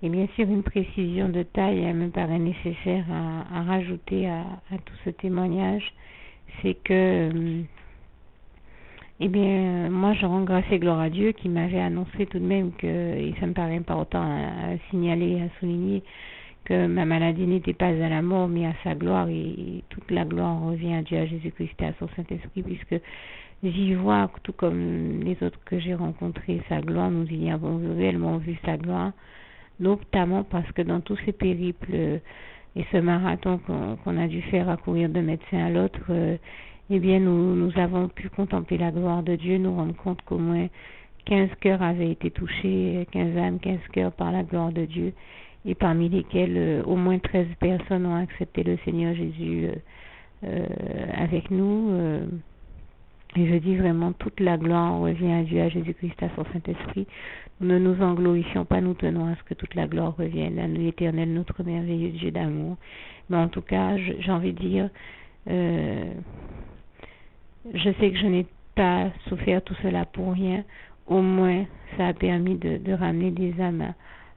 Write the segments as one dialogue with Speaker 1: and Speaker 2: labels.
Speaker 1: Et bien sûr, une précision de taille me paraît nécessaire à rajouter à tout ce témoignage, c'est que, moi je rends grâce et gloire à Dieu qui m'avait annoncé tout de même que, et ça me paraît important à signaler, à souligner, que ma maladie n'était pas à la mort mais à sa gloire, et toute la gloire revient à Dieu, à Jésus-Christ et à son Saint-Esprit, puisque j'y vois, tout comme les autres que j'ai rencontrés, sa gloire. Nous y avons réellement vu sa gloire, notamment parce que dans tous ces périples et ce marathon qu'on a dû faire à courir d'un médecin à l'autre, nous avons pu contempler la gloire de Dieu, nous rendre compte qu'au moins 15 cœurs avaient été touchés, 15 âmes, 15 cœurs par la gloire de Dieu, et parmi lesquels au moins 13 personnes ont accepté le Seigneur Jésus avec nous. Et je dis vraiment, toute la gloire revient à Dieu, à Jésus-Christ, à son Saint-Esprit. Nous ne nous en glorifions pas, nous tenons à ce que toute la gloire revienne à nous, l'Éternel, notre merveilleux Dieu d'amour. Mais en tout cas, j'ai envie de dire, je sais que je n'ai pas souffert tout cela pour rien. Au moins, ça a permis de ramener des âmes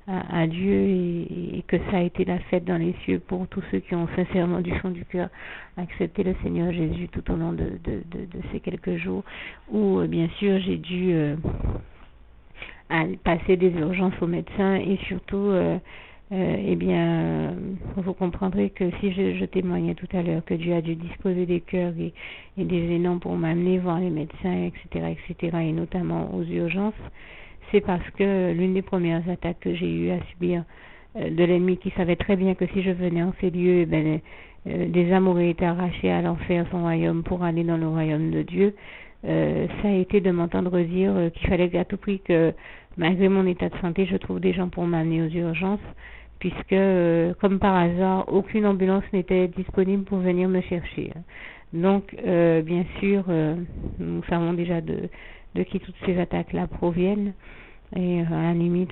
Speaker 1: à Dieu, et que ça a été la fête dans les cieux pour tous ceux qui ont sincèrement du fond du cœur accepté le Seigneur Jésus tout au long de ces quelques jours où bien sûr j'ai dû passer des urgences au médecin, et surtout vous comprendrez que si je témoignais tout à l'heure que Dieu a dû disposer des cœurs et des élans pour m'amener voir les médecins, etc., et notamment aux urgences, c'est parce que l'une des premières attaques que j'ai eu à subir de l'ennemi, qui savait très bien que si je venais en ces lieux, des âmes auraient été arrachées à l'enfer, son royaume, pour aller dans le royaume de Dieu, ça a été de m'entendre dire qu'il fallait à tout prix que, malgré mon état de santé, je trouve des gens pour m'amener aux urgences, puisque, comme par hasard, aucune ambulance n'était disponible pour venir me chercher. Donc, bien sûr, nous savons déjà de qui toutes ces attaques-là proviennent, et à la limite,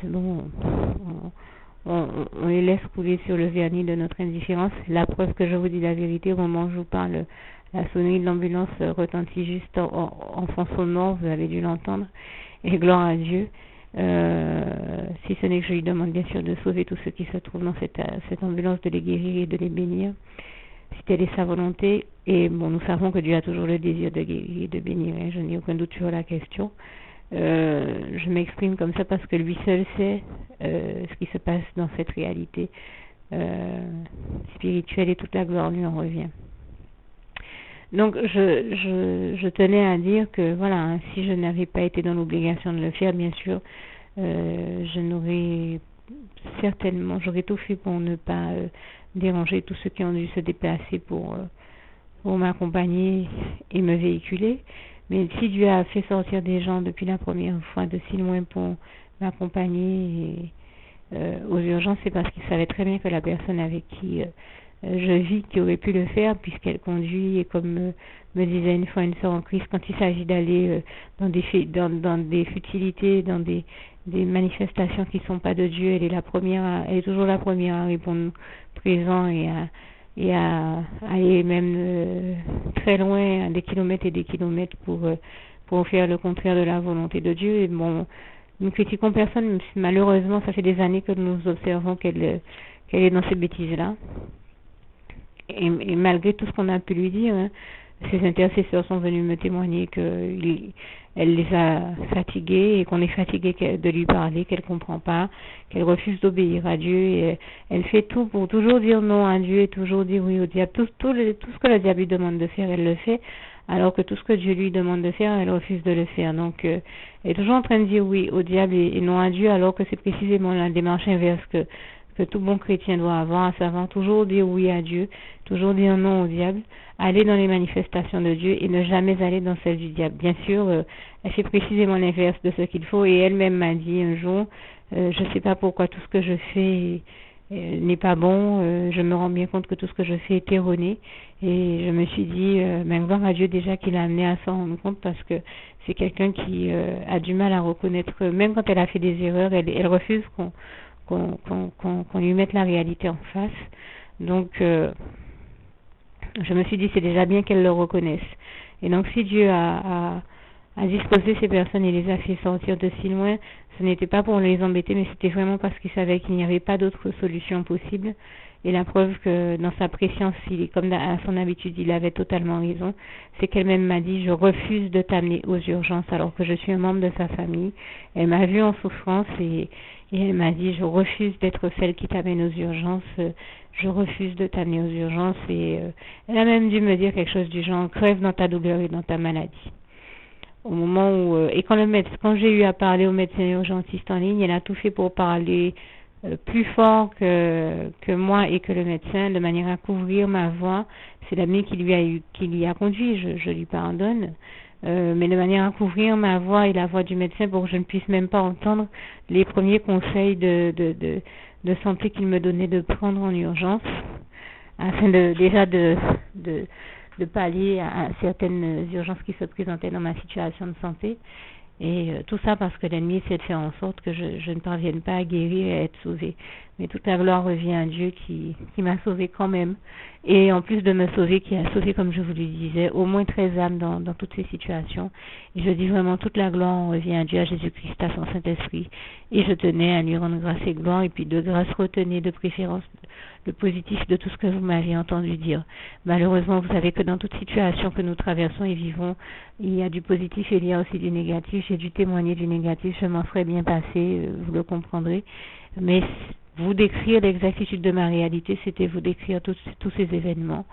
Speaker 1: on les laisse couler sur le vernis de notre indifférence. La preuve que je vous dis la vérité, au moment où je vous parle, la sonnerie de l'ambulance retentit juste en fond sonore, vous avez dû l'entendre, et gloire à Dieu, si ce n'est que je lui demande bien sûr de sauver tous ceux qui se trouvent dans cette ambulance, de les guérir et de les bénir, si telle est sa volonté. Et bon, nous savons que Dieu a toujours le désir de guérir et de bénir, je n'ai aucun doute sur la question. Je m'exprime comme ça parce que lui seul sait ce qui se passe dans cette réalité spirituelle, et toute la gloire lui en revient. Donc je tenais à dire que voilà, si je n'avais pas été dans l'obligation de le faire, bien sûr, je n'aurais certainement, j'aurais tout fait pour ne pas déranger tous ceux qui ont dû se déplacer pour m'accompagner et me véhiculer. Mais si Dieu a fait sortir des gens depuis la première fois de si loin pour m'accompagner aux urgences, c'est parce qu'il savait très bien que la personne avec qui je vis, qui aurait pu le faire, puisqu'elle conduit, et comme me disait une fois une sœur en Christ, quand il s'agit d'aller dans des futilités, dans des manifestations qui ne sont pas de Dieu, elle est toujours la première à répondre présent, et à aller même très loin, à des kilomètres et des kilomètres pour faire le contraire de la volonté de Dieu. Et bon, nous critiquons personne, malheureusement ça fait des années que nous observons qu'elle est dans ces bêtises-là. Et malgré tout ce qu'on a pu lui dire, ses intercesseurs sont venus me témoigner qu'elle les a fatigués, et qu'on est fatigué de lui parler, qu'elle ne comprend pas, qu'elle refuse d'obéir à Dieu, et elle fait tout pour toujours dire non à Dieu et toujours dire oui au diable. Tout ce que le diable lui demande de faire, elle le fait, alors que tout ce que Dieu lui demande de faire, elle refuse de le faire. Donc, elle est toujours en train de dire oui au diable et non à Dieu, alors que c'est précisément la démarche inverse que tout bon chrétien doit avoir, à savoir toujours dire oui à Dieu, toujours dire non au diable, aller dans les manifestations de Dieu et ne jamais aller dans celles du diable. Bien sûr, elle fait précisément l'inverse de ce qu'il faut, et elle-même m'a dit un jour, je ne sais pas pourquoi tout ce que je fais n'est pas bon, je me rends bien compte que tout ce que je fais est erroné, et je me suis dit, gloire à Dieu déjà qu'il a amené à s'en rendre compte, parce que c'est quelqu'un qui a du mal à reconnaître, même quand elle a fait des erreurs, elle refuse qu'on lui mette la réalité en face. Donc je me suis dit, c'est déjà bien qu'elle le reconnaisse. Et donc si Dieu a a disposé ces personnes et les a fait sortir de si loin, ce n'était pas pour les embêter, mais c'était vraiment parce qu'il savait qu'il n'y avait pas d'autre solution possible. Et la preuve que dans sa préscience, comme à son habitude, il avait totalement raison, c'est qu'elle-même m'a dit, je refuse de t'amener aux urgences alors que je suis un membre de sa famille. Elle m'a vue en souffrance et elle m'a dit, je refuse d'être celle qui t'amène aux urgences, je refuse de t'amener aux urgences. Et elle a même dû me dire quelque chose du genre, crève dans ta douleur et dans ta maladie. Au moment où, et quand j'ai eu à parler au médecin urgentiste en ligne, elle a tout fait pour parler plus fort que moi et que le médecin, de manière à couvrir ma voix. C'est l'ami qui l'y a conduit, je lui pardonne. Mais de manière à couvrir ma voix et la voix du médecin pour que je ne puisse même pas entendre les premiers conseils de santé qu'il me donnait de prendre en urgence, afin de pallier à certaines urgences qui se présentaient dans ma situation de santé. Et tout ça parce que l'ennemi essaie de faire en sorte que je ne parvienne pas à guérir et à être sauvée. Mais toute la gloire revient à Dieu qui m'a sauvée quand même. Et en plus de me sauver, qui a sauvé, comme je vous le disais, au moins 13 âmes dans toutes ces situations. Et je dis vraiment toute la gloire revient à Dieu, à Jésus-Christ, à son Saint-Esprit. Et je tenais à lui rendre grâce et gloire. Et puis de grâce, retenez de préférence le positif de tout ce que vous m'aviez entendu dire. Malheureusement, vous savez que dans toute situation que nous traversons et vivons, il y a du positif et il y a aussi du négatif. J'ai dû témoigner du négatif, je m'en ferai bien passer, vous le comprendrez. Mais vous décrire l'exactitude de ma réalité, c'était vous décrire tous ces événements.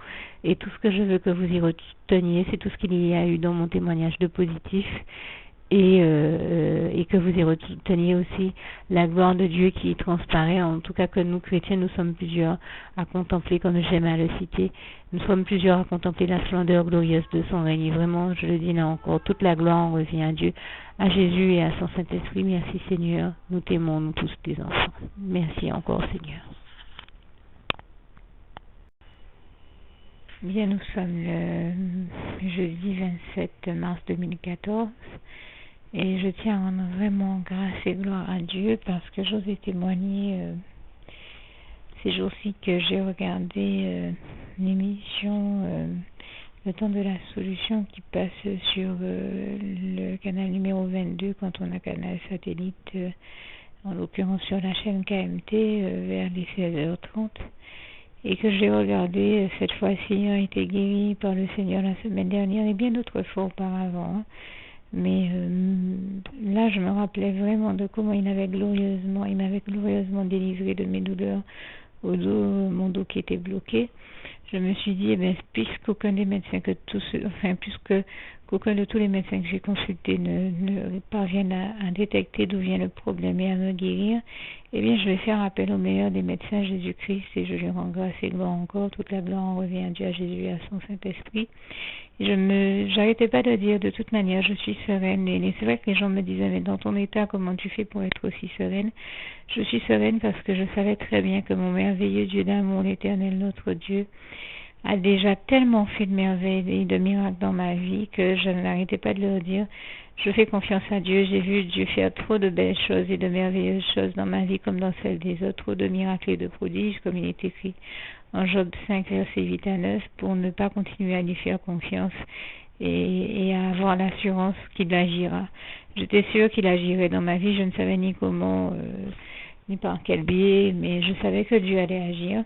Speaker 1: Et tout ce que je veux que vous y reteniez, c'est tout ce qu'il y a eu dans mon témoignage de positif. Et que vous y reteniez aussi la gloire de Dieu qui transparaît, en tout cas que nous chrétiens, nous sommes plusieurs à contempler, comme j'aime à le citer, nous sommes plusieurs à contempler la splendeur glorieuse de son règne. Et vraiment, je le dis là encore, toute la gloire revient à Dieu, à Jésus et à son Saint-Esprit. Merci Seigneur, nous t'aimons, nous tous tes enfants. Merci encore Seigneur. Bien, nous sommes le jeudi 27 mars 2014. Et je tiens à rendre vraiment grâce et gloire à Dieu parce que j'ose témoigner ces jours-ci que j'ai regardé l'émission Le temps de la solution qui passe sur le canal numéro 22 quand on a canal satellite, en l'occurrence sur la chaîne KMT vers les 16h30. Et que j'ai regardé cette fois-ci ayant été guéri par le Seigneur la semaine dernière et bien d'autres fois auparavant. Hein. Mais là, je me rappelais vraiment de comment il m'avait glorieusement délivré de mes douleurs au dos, mon dos qui était bloqué. Je me suis dit, puisqu'aucun des médecins qu'aucun de tous les médecins que j'ai consultés ne parviennent à détecter d'où vient le problème et à me guérir, eh bien, je vais faire appel au meilleur des médecins, Jésus-Christ, et je lui rends grâce et gloire encore. Toute la gloire en revient à Dieu, à Jésus et à son Saint-Esprit. J'arrêtais pas de dire, de toute manière, je suis sereine. Et c'est vrai que les gens me disaient, mais dans ton état, comment tu fais pour être aussi sereine? Je suis sereine parce que je savais très bien que mon merveilleux Dieu d'amour, l'Éternel, notre Dieu, a déjà tellement fait de merveilles et de miracles dans ma vie que je n'arrêtais pas de leur dire, je fais confiance à Dieu, j'ai vu Dieu faire trop de belles choses et de merveilleuses choses dans ma vie comme dans celle des autres, trop de miracles et de prodiges, comme il est écrit en Job 5, versets 8 à 9, pour ne pas continuer à lui faire confiance et à avoir l'assurance qu'il agira. J'étais sûre qu'il agirait dans ma vie, je ne savais ni comment, ni par quel biais, mais je savais que Dieu allait agir.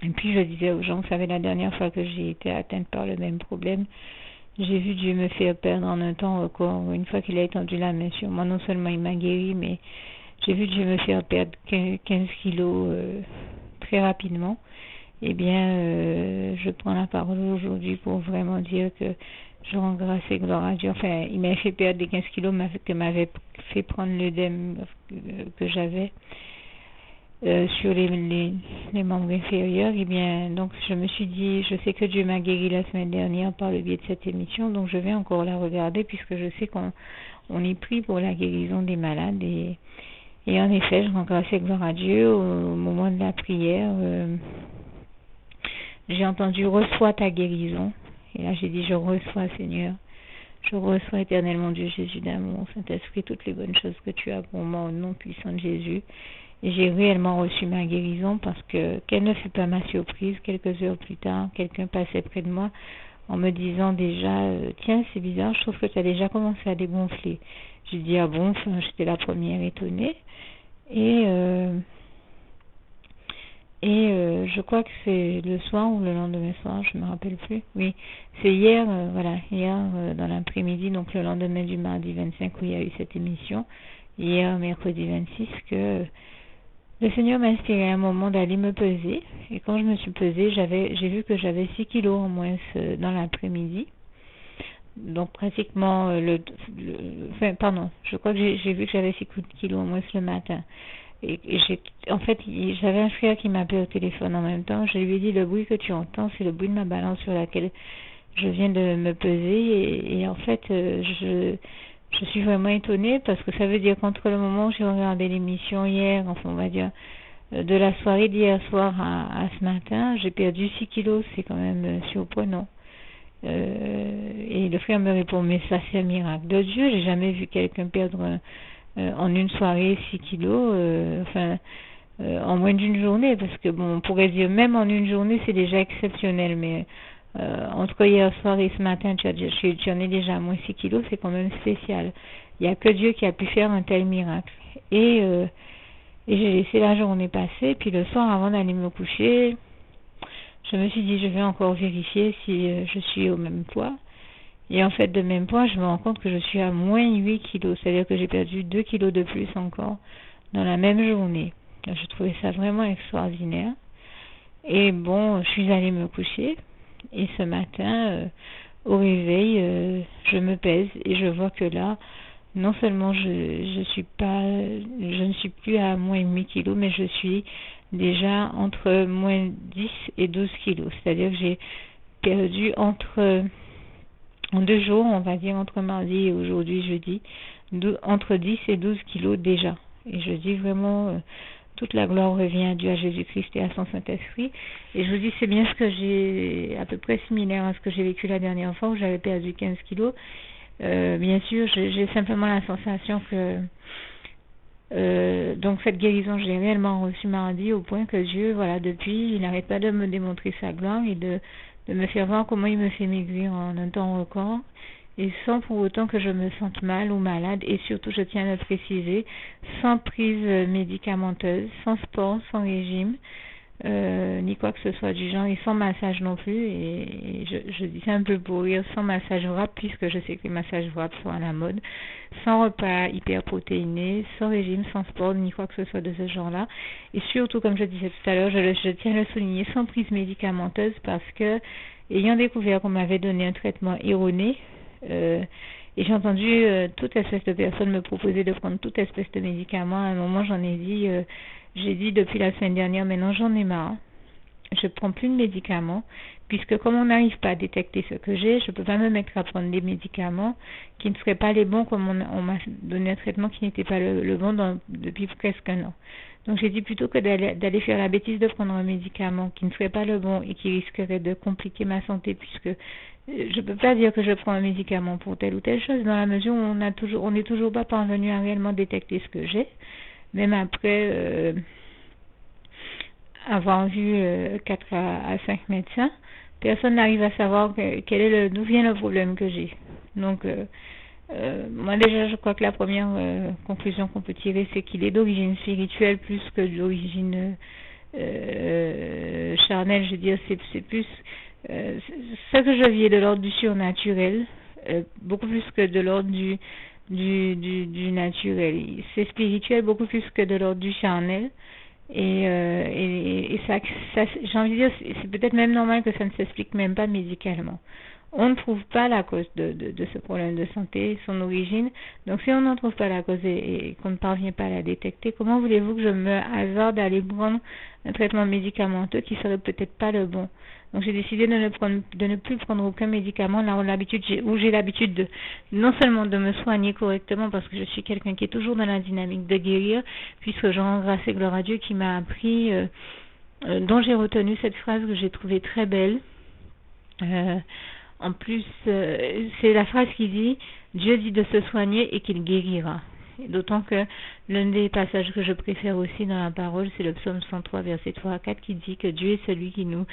Speaker 1: Et puis je disais aux gens, vous savez, la dernière fois que j'ai été atteinte par le même problème, j'ai vu Dieu me faire perdre en un temps record. Une fois qu'il a étendu la main sur moi, non seulement il m'a guéri, mais j'ai vu Dieu me faire perdre 15 kilos très rapidement. Eh bien, je prends la parole aujourd'hui pour vraiment dire que je rends grâce et gloire à Dieu. Enfin, il m'a fait perdre les 15 kilos que m'avait fait prendre l'œdème que j'avais sur les membres inférieurs. Eh bien, donc je me suis dit, je sais que Dieu m'a guéri la semaine dernière par le biais de cette émission, donc je vais encore la regarder puisque je sais qu'on est pris pour la guérison des malades. Et en effet, je rends grâce et gloire à Dieu au moment de la prière. J'ai entendu « reçois ta guérison ». Et là, j'ai dit « je reçois, Seigneur. Je reçois éternellement Dieu Jésus d'amour, Saint-Esprit, toutes les bonnes choses que tu as pour moi au nom puissant de Jésus. » Et j'ai réellement reçu ma guérison parce que, quelle ne fut pas ma surprise, quelques heures plus tard, quelqu'un passait près de moi en me disant déjà, tiens, c'est bizarre, je trouve que tu as déjà commencé à dégonfler. J'ai dit, ah bon, enfin, j'étais la première étonnée. Et je crois que c'est le soir ou le lendemain soir, je me rappelle plus. Oui, c'est hier, hier dans l'après-midi, donc le lendemain du mardi 25 où il y a eu cette émission, hier mercredi 26, que le Seigneur m'a inspiré à un moment d'aller me peser. Et quand je me suis pesée, j'ai vu que j'avais 6 kilos en moins dans l'après-midi. Donc pratiquement je crois que j'ai vu que j'avais 6 kilos en moins le matin. Et en fait, j'avais un frère qui m'appelait au téléphone en même temps. Je lui ai dit, le bruit que tu entends, c'est le bruit de ma balance sur laquelle je viens de me peser. Et en fait, je suis vraiment étonnée parce que ça veut dire qu'entre le moment où j'ai regardé l'émission hier, enfin on va dire de la soirée d'hier soir à ce matin, j'ai perdu 6 kilos. C'est quand même surprenant. Et le frère me répond, mais ça c'est un miracle de Dieu, j'ai jamais vu quelqu'un perdre en une soirée 6 kilos, en moins d'une journée, parce que bon, on pourrait dire même en une journée c'est déjà exceptionnel, mais entre hier soir et ce matin tu en es déjà à moins 6 kilos, c'est quand même spécial. Il n'y a que Dieu qui a pu faire un tel miracle. Et j'ai laissé la journée passer, puis le soir avant d'aller me coucher, je me suis dit, je vais encore vérifier si je suis au même poids. Et en fait, de même poids, je me rends compte que je suis à moins 8 kilos. C'est-à-dire que j'ai perdu 2 kilos de plus encore dans la même journée. Je trouvais ça vraiment extraordinaire. Et bon, je suis allée me coucher. Et ce matin, au réveil, je me pèse et je vois que là, non seulement je ne suis plus à moins 8 kilos, mais je suis déjà entre moins 10 et 12 kilos. C'est-à-dire que j'ai perdu en 2 jours, on va dire entre mardi et aujourd'hui jeudi, entre 10 et 12 kilos déjà. Et je dis vraiment, toute la gloire revient à Dieu, à Jésus-Christ et à son Saint-Esprit. Et je vous dis, c'est bien ce que j'ai, à peu près similaire à ce que j'ai vécu la dernière fois où j'avais perdu 15 kilos. Bien sûr, j'ai simplement la sensation que donc cette guérison, je l'ai réellement reçue mardi au point que Dieu, voilà, depuis, il n'arrête pas de me démontrer sa gloire et de me faire voir comment il me fait maigrir en un temps record et sans pour autant que je me sente mal ou malade et surtout, je tiens à le préciser, sans prise médicamenteuse, sans sport, sans régime, ni quoi que ce soit du genre et sans massage non plus. Et je dis ça un peu pour rire, sans massage wrap puisque je sais que les massages wrap sont à la mode, sans repas hyper protéinés, sans régime, sans sport, ni quoi que ce soit de ce genre-là. Et surtout, comme je disais tout à l'heure, je tiens à le souligner, sans prise médicamenteuse parce que, ayant découvert qu'on m'avait donné un traitement erroné, et j'ai entendu toute espèce de personnes me proposer de prendre toute espèce de médicaments. À un moment, j'ai dit depuis la semaine dernière, maintenant j'en ai marre. Je prends plus de médicaments, puisque comme on n'arrive pas à détecter ce que j'ai, je peux pas me mettre à prendre des médicaments qui ne seraient pas les bons, comme on m'a donné un traitement qui n'était pas le bon depuis presque un an. Donc j'ai dit plutôt que d'aller faire la bêtise de prendre un médicament qui ne serait pas le bon et qui risquerait de compliquer ma santé, puisque je peux pas dire que je prends un médicament pour telle ou telle chose, dans la mesure où on n'est toujours pas parvenu à réellement détecter ce que j'ai, même après avoir vu 4 à 5 médecins, personne n'arrive à savoir d'où vient le problème que j'ai. Donc moi déjà je crois que la première conclusion qu'on peut tirer, c'est qu'il est d'origine spirituelle plus que d'origine charnelle. Je veux dire, c'est plus ce que je vis est de l'ordre du surnaturel, beaucoup plus que de l'ordre du naturel. C'est spirituel beaucoup plus que de l'ordre du charnel. Et ça j'ai envie de dire, c'est peut-être même normal que ça ne s'explique même pas médicalement. On ne trouve pas la cause de ce problème de santé, son origine. Donc si on n'en trouve pas la cause et qu'on ne parvient pas à la détecter, comment voulez-vous que je me hasarde d'aller prendre un traitement médicamenteux qui serait peut-être pas le bon? Donc j'ai décidé de ne plus prendre aucun médicament là où j'ai l'habitude de non seulement de me soigner correctement, parce que je suis quelqu'un qui est toujours dans la dynamique de guérir, puisque je rends grâce et gloire à Dieu qui m'a appris, dont j'ai retenu cette phrase que j'ai trouvée très belle. En plus, c'est la phrase qui dit « Dieu dit de se soigner et qu'il guérira ». D'autant que l'un des passages que je préfère aussi dans la parole, c'est le psaume 103, verset 3 à 4, qui dit que Dieu est celui qui nous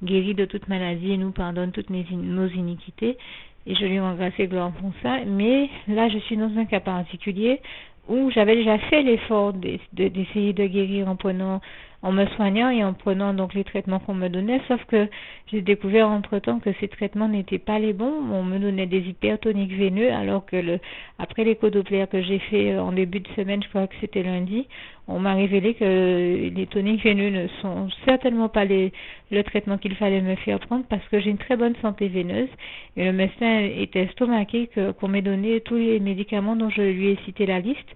Speaker 1: guérit de toute maladie et nous pardonne toutes nos iniquités. Et je lui rends grâce et gloire pour ça. Mais là, je suis dans un cas particulier où j'avais déjà fait l'effort d'essayer de guérir en me soignant et en prenant donc les traitements qu'on me donnait, sauf que j'ai découvert entre-temps que ces traitements n'étaient pas les bons. On me donnait des hypertoniques veineux, alors que après l'écho Doppler que j'ai fait en début de semaine, je crois que c'était lundi, on m'a révélé que les toniques veineux ne sont certainement pas le traitement qu'il fallait me faire prendre, parce que j'ai une très bonne santé veineuse, et le médecin était estomaqué qu'on m'ait donné tous les médicaments dont je lui ai cité la liste,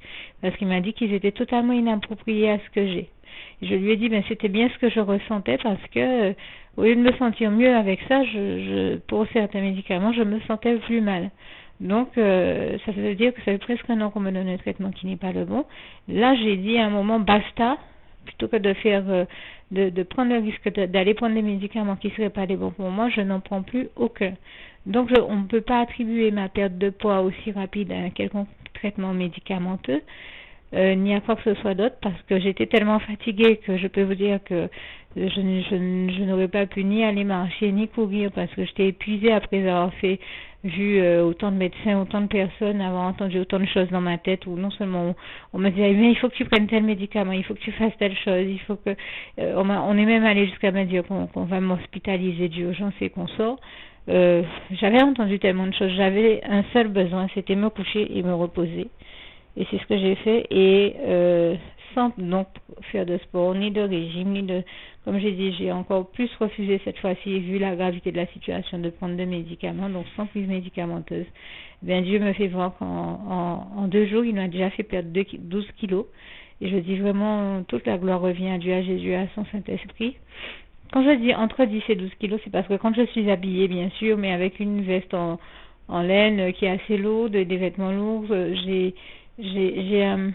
Speaker 1: parce qu'il m'a dit qu'ils étaient totalement inappropriés à ce que j'ai. Je lui ai dit, ben c'était bien ce que je ressentais, parce que au lieu de me sentir mieux avec ça, pour certains médicaments, je me sentais plus mal. Donc, ça veut dire que ça fait presque un an qu'on me donne un traitement qui n'est pas le bon. Là, j'ai dit à un moment, basta, plutôt que de faire, de prendre le risque d'aller prendre des médicaments qui ne seraient pas les bons pour moi, je n'en prends plus aucun. Donc, on ne peut pas attribuer ma perte de poids aussi rapide à un quelconque traitement médicamenteux. Ni à quoi que ce soit d'autre, parce que j'étais tellement fatiguée que je peux vous dire que je n'aurais pas pu ni aller marcher ni courir, parce que j'étais épuisée après avoir vu autant de médecins, autant de personnes, avoir entendu autant de choses dans ma tête, où non seulement on me disait, mais il faut que tu prennes tel médicament, il faut que tu fasses telle chose, il faut que on est même allé jusqu'à me dire qu'on va m'hospitaliser d'urgence et qu'on sort. J'avais entendu tellement de choses, j'avais un seul besoin, c'était me coucher et me reposer. Et c'est ce que j'ai fait, et sans donc faire de sport, ni de régime, comme j'ai dit, j'ai encore plus refusé cette fois-ci, vu la gravité de la situation, de prendre des médicaments, donc sans prise médicamenteuse. Bien, Dieu me fait voir qu'en 2 jours, il m'a déjà fait perdre 12 kilos, et je dis vraiment, toute la gloire revient à Dieu, à Jésus, à son Saint-Esprit. Quand je dis entre 10 et 12 kilos, c'est parce que quand je suis habillée, bien sûr, mais avec une veste en laine qui est assez lourde, des vêtements lourds, j'ai un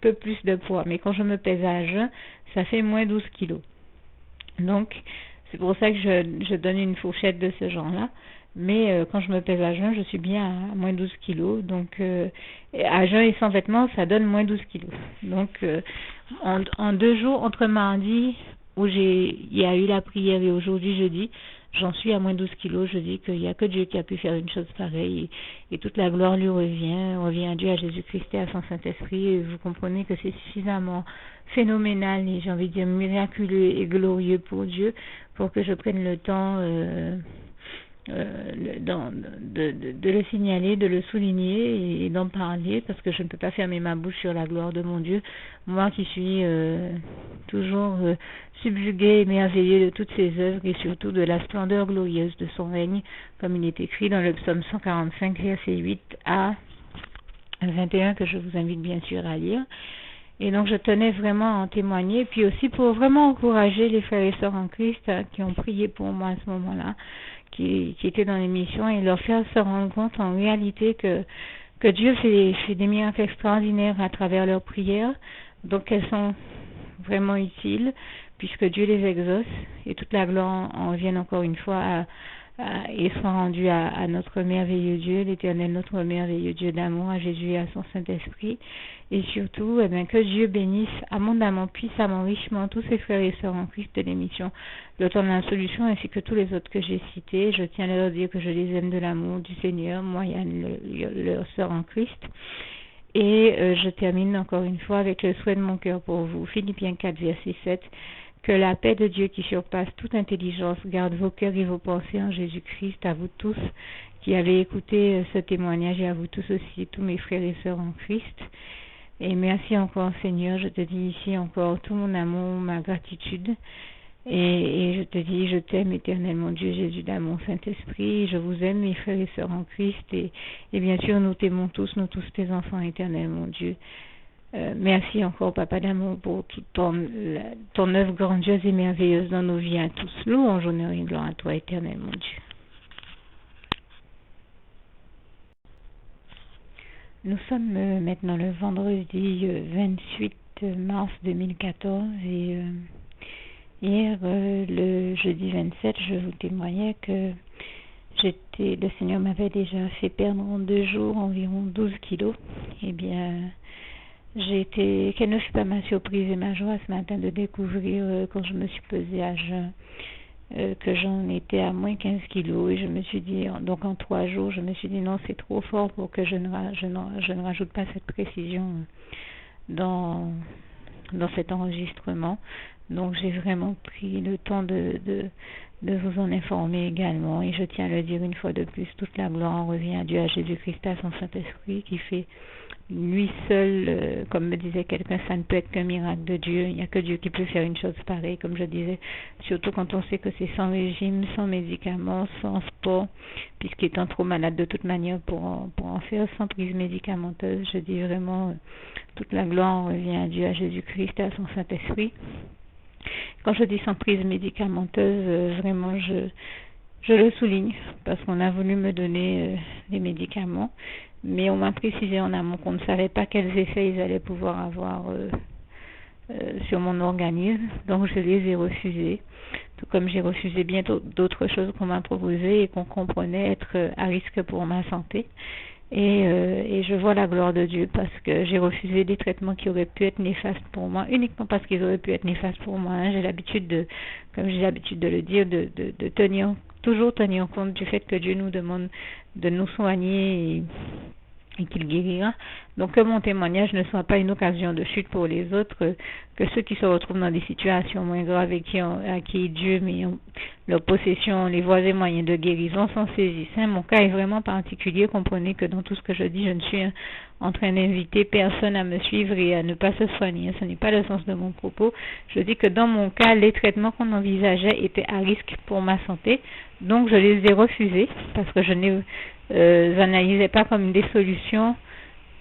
Speaker 1: peu plus de poids, mais quand je me pèse à jeun, ça fait moins 12 kilos. Donc, c'est pour ça que je donne une fourchette de ce genre-là. Mais quand je me pèse à jeun, je suis bien à moins 12 kilos. Donc, à jeun et sans vêtements, ça donne moins 12 kilos. Donc, en 2 jours, entre mardi, où il y a eu la prière, et aujourd'hui, jeudi, j'en suis à moins 12 kilos. Je dis qu'il n'y a que Dieu qui a pu faire une chose pareille, et toute la gloire lui revient à Dieu, à Jésus-Christ et à son Saint-Esprit. Et vous comprenez que c'est suffisamment phénoménal, et j'ai envie de dire miraculeux et glorieux pour Dieu, pour que je prenne le temps de le signaler, de le souligner et d'en parler, parce que je ne peux pas fermer ma bouche sur la gloire de mon Dieu, moi qui suis toujours subjuguée et merveilleux de toutes ses œuvres, et surtout de la splendeur glorieuse de son règne, comme il est écrit dans le psaume 145, verset 8 à 21, que je vous invite bien sûr à lire. Et donc je tenais vraiment à en témoigner, puis aussi pour vraiment encourager les frères et sœurs en Christ qui ont prié pour moi à ce moment-là, qui étaient dans l'émission, et leur faire se rendre compte en réalité que Dieu fait des miracles extraordinaires à travers leurs prières, donc qu'elles sont vraiment utiles, puisque Dieu les exauce, et toute la gloire en vienne encore une fois et soit rendue à notre merveilleux Dieu, l'Éternel, notre merveilleux Dieu d'amour, à Jésus et à son Saint-Esprit. Et surtout, que Dieu bénisse abondamment, puissamment, richement tous ces frères et sœurs en Christ de l'émission Le Temps de la Solution, ainsi que tous les autres que j'ai cités. Je tiens à leur dire que je les aime de l'amour du Seigneur, moi, Yann, leur sœur en Christ. Et je termine encore une fois avec le souhait de mon cœur pour vous. Philippiens 4, verset 7. Que la paix de Dieu qui surpasse toute intelligence garde vos cœurs et vos pensées en Jésus-Christ, à vous tous qui avez écouté ce témoignage, et à vous tous aussi, tous mes frères et sœurs en Christ. Et merci encore, Seigneur, je te dis ici encore tout mon amour, ma gratitude. Et je te dis, je t'aime éternellement, Dieu Jésus d'amour, Saint-Esprit. Je vous aime, mes frères et sœurs en Christ. Et bien sûr, nous t'aimons tous, nous tous tes enfants éternellement, Dieu. Merci encore, Papa d'amour, pour toute ton œuvre grandiose et merveilleuse dans nos vies à tous. Louange, honneur et gloire à toi, éternellement, Dieu. Nous sommes maintenant le vendredi 28 mars 2014, et hier, le jeudi 27, je vous témoignais que le Seigneur m'avait déjà fait perdre en 2 jours environ 12 kilos. Eh bien, quelle ne fut pas ma surprise et ma joie ce matin de découvrir quand je me suis pesée à jeun que j'en étais à moins 15 kilos et je me suis dit, donc en 3 jours, je me suis dit non, c'est trop fort pour que je ne rajoute pas cette précision dans cet enregistrement. Donc j'ai vraiment pris le temps de vous en informer également et je tiens à le dire une fois de plus, toute la gloire en revient à Dieu, à Jésus-Christ, à son Saint-Esprit qui fait lui seul, comme me disait quelqu'un, ça ne peut être qu'un miracle de Dieu. Il n'y a que Dieu qui peut faire une chose pareille, comme je disais, surtout quand on sait que c'est sans régime, sans médicaments, sans sport, puisqu'étant trop malade de toute manière pour en faire, sans prise médicamenteuse. Je dis vraiment, toute la gloire en revient à Dieu, à Jésus-Christ et à son Saint-Esprit. Quand je dis sans prise médicamenteuse, vraiment je le souligne parce qu'on a voulu me donner des médicaments, mais on m'a précisé en amont qu'on ne savait pas quels effets ils allaient pouvoir avoir sur mon organisme, donc je les ai refusés, tout comme j'ai refusé bien d'autres choses qu'on m'a proposées et qu'on comprenait être à risque pour ma santé. Et je vois la gloire de Dieu parce que j'ai refusé des traitements qui auraient pu être néfastes pour moi, uniquement parce qu'ils auraient pu être néfastes pour moi. J'ai l'habitude comme j'ai l'habitude de le dire, de toujours tenir compte du fait que Dieu nous demande de nous soigner et qu'il guérira. Donc que mon témoignage ne soit pas une occasion de chute pour les autres, que ceux qui se retrouvent dans des situations moins graves et à qui Dieu met leur possession, les voies et moyens de guérison s'en saisissent. Mon cas est vraiment particulier. Comprenez que dans tout ce que je dis, je ne suis en train d'inviter personne à me suivre et à ne pas se soigner. Ce n'est pas le sens de mon propos. Je dis que dans mon cas, les traitements qu'on envisageait étaient à risque pour ma santé. Donc je les ai refusés parce que je n'analysais pas comme des solutions.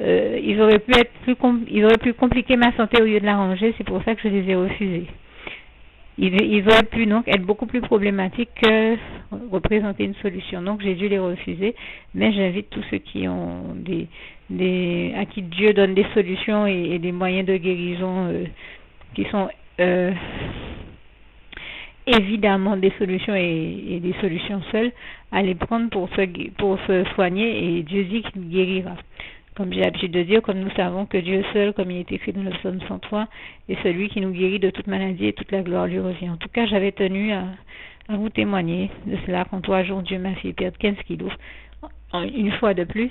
Speaker 1: Ils auraient pu compliquer ma santé au lieu de l'arranger. C'est pour ça que je les ai refusés. Ils auraient pu donc être beaucoup plus problématiques que représenter une solution. Donc j'ai dû les refuser. Mais j'invite tous ceux qui ont à qui Dieu donne des solutions et des moyens de guérison qui sont évidemment des solutions et des solutions seules, à les prendre pour se soigner, et Dieu dit qu'il guérira. Comme j'ai l'habitude de dire, comme nous savons que Dieu seul, comme il est écrit dans le psaume 103, est celui qui nous guérit de toute maladie et toute la gloire lui revient. En tout cas, j'avais tenu à vous témoigner de cela. Qu'en 3 jours, Dieu m'a fait perdre 15 kilos, une fois de plus,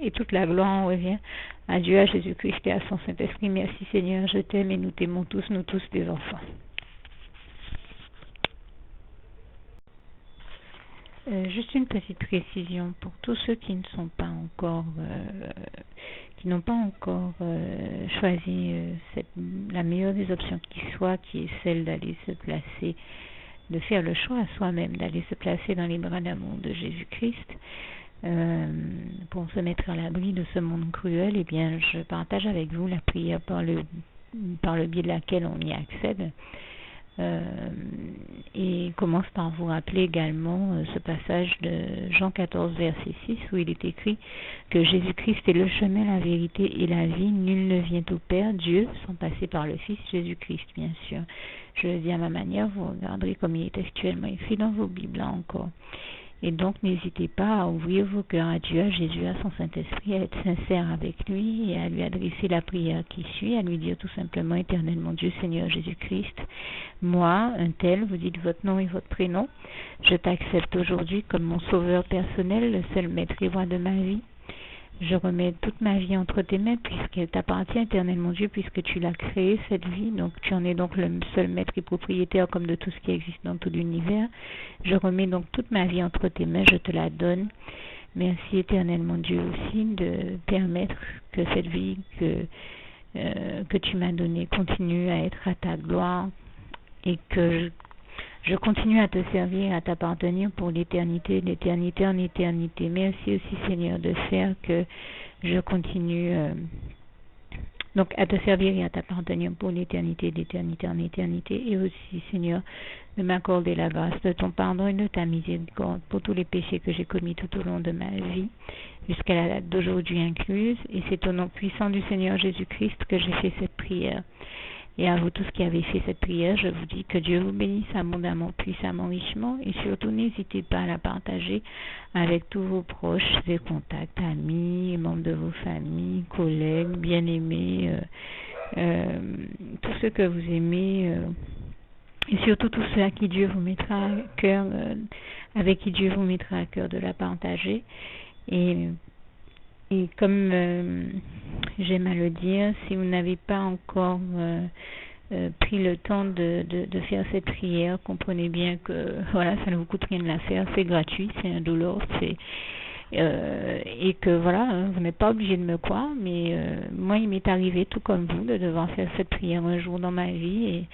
Speaker 1: et toute la gloire en revient à Dieu, à Jésus-Christ et à son Saint-Esprit. Merci Seigneur, je t'aime et nous t'aimons tous, nous tous tes enfants. Juste une petite précision pour tous ceux qui ne sont pas encore, qui n'ont pas encore choisi la meilleure des options qui soit, qui est celle d'aller se placer, de faire le choix à soi-même, d'aller se placer dans les bras d'amour de Jésus-Christ, pour se mettre à l'abri de ce monde cruel. Eh bien, je partage avec vous la prière par le biais de laquelle on y accède. Et commence par vous rappeler également ce passage de Jean 14 verset 6 où il est écrit que Jésus-Christ est le chemin, la vérité et la vie. Nul ne vient au Père, Dieu, sans passer par le Fils Jésus-Christ, bien sûr. Je le dis à ma manière, vous regarderez comme il est actuellement écrit dans vos Bibles là encore. Et donc, n'hésitez pas à ouvrir vos cœurs à Dieu, à Jésus, à son Saint-Esprit, à être sincère avec lui et à lui adresser la prière qui suit, à lui dire tout simplement, Éternel mon Dieu, Seigneur Jésus-Christ, moi, un tel, vous dites votre nom et votre prénom, je t'accepte aujourd'hui comme mon sauveur personnel, le seul maître et roi de ma vie. Je remets toute ma vie entre tes mains puisqu'elle t'appartient, Éternel mon Dieu, puisque tu l'as créée, cette vie. Donc tu en es donc le seul maître et propriétaire comme de tout ce qui existe dans tout l'univers. Je remets donc toute ma vie entre tes mains, je te la donne. Merci, Éternel mon Dieu, aussi de permettre que cette vie que tu m'as donnée continue à être à ta gloire et que je continue à te servir, à t'appartenir pour l'éternité, d'éternité en éternité. Merci aussi, Seigneur, de faire que je continue donc à te servir et à t'appartenir pour l'éternité, d'éternité en éternité. Et aussi, Seigneur, de m'accorder la grâce de ton pardon et de ta miséricorde pour tous les péchés que j'ai commis tout au long de ma vie, jusqu'à la date d'aujourd'hui incluse. Et c'est au nom puissant du Seigneur Jésus-Christ que j'ai fait cette prière. Et à vous tous qui avez fait cette prière, je vous dis que Dieu vous bénisse abondamment, puissamment, richement. Et surtout, n'hésitez pas à la partager avec tous vos proches et contacts, amis, membres de vos familles, collègues, bien-aimés, tous ceux que vous aimez. Et surtout tous ceux à qui Dieu vous mettra à cœur, avec qui Dieu vous mettra à cœur de la partager. Et comme j'aime à le dire, si vous n'avez pas encore pris le temps de faire cette prière, comprenez bien que voilà, ça ne vous coûte rien de la faire, c'est gratuit, c'est indolore, et que voilà, vous n'êtes pas obligé de me croire, mais moi il m'est arrivé tout comme vous de devoir faire cette prière un jour dans ma vie,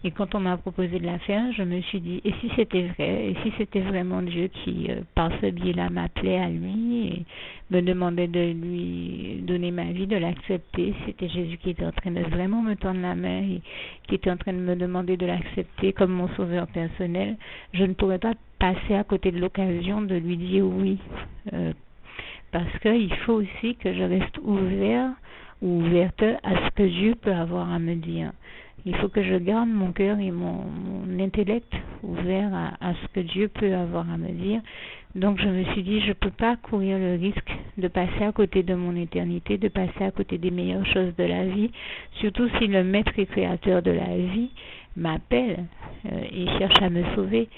Speaker 1: et quand on m'a proposé de la faire, je me suis dit, et si c'était vrai, et si c'était vraiment Dieu qui, par ce biais-là, m'appelait à lui et me demandait de lui donner ma vie, de l'accepter, c'était Jésus qui était en train de vraiment me tendre la main et qui était en train de me demander de l'accepter comme mon sauveur personnel, je ne pourrais pas passer à côté de l'occasion de lui dire oui, parce qu'il faut aussi que je reste ouverte à ce que Dieu peut avoir à me dire. Il faut que je garde mon cœur et mon intellect ouvert à ce que Dieu peut avoir à me dire. Donc je me suis dit, je ne peux pas courir le risque de passer à côté de mon éternité, de passer à côté des meilleures choses de la vie, surtout si le maître et créateur de la vie m'appelle et cherche à me sauver.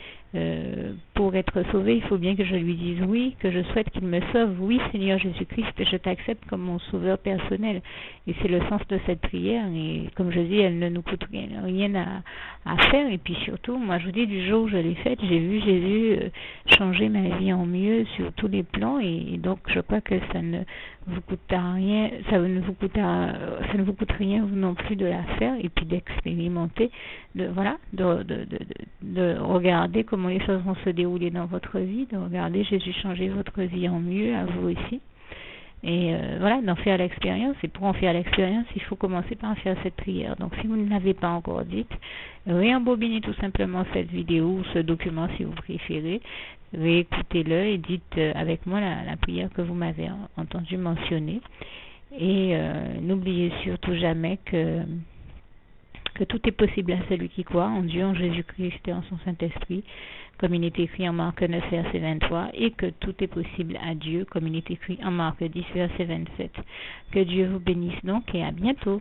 Speaker 1: Pour être sauvé, il faut bien que je lui dise oui, que je souhaite qu'il me sauve. Oui, Seigneur Jésus-Christ, je t'accepte comme mon sauveur personnel. Et c'est le sens de cette prière. Et comme je dis, elle ne nous coûte rien à faire. Et puis surtout, moi je vous dis, du jour où je l'ai faite, j'ai vu Jésus changer ma vie en mieux sur tous les plans. Et donc je crois que ça ne vous coûtera rien, ça ne vous coûte rien vous non plus de la faire et puis d'expérimenter, de regarder comment les choses vont se dérouler dans votre vie, de regarder Jésus changer votre vie en mieux, à vous aussi. Et voilà, d'en faire l'expérience. Et pour en faire l'expérience, il faut commencer par en faire cette prière. Donc si vous ne l'avez pas encore dite, réembobinez tout simplement cette vidéo ou ce document si vous préférez. Réécoutez-le et dites avec moi la prière que vous m'avez entendu mentionner. Et n'oubliez surtout jamais que tout est possible à celui qui croit en Dieu, en Jésus-Christ et en son Saint-Esprit, comme il est écrit en Marc 9, verset 23, et que tout est possible à Dieu, comme il est écrit en Marc 10, verset 27. Que Dieu vous bénisse donc et à bientôt.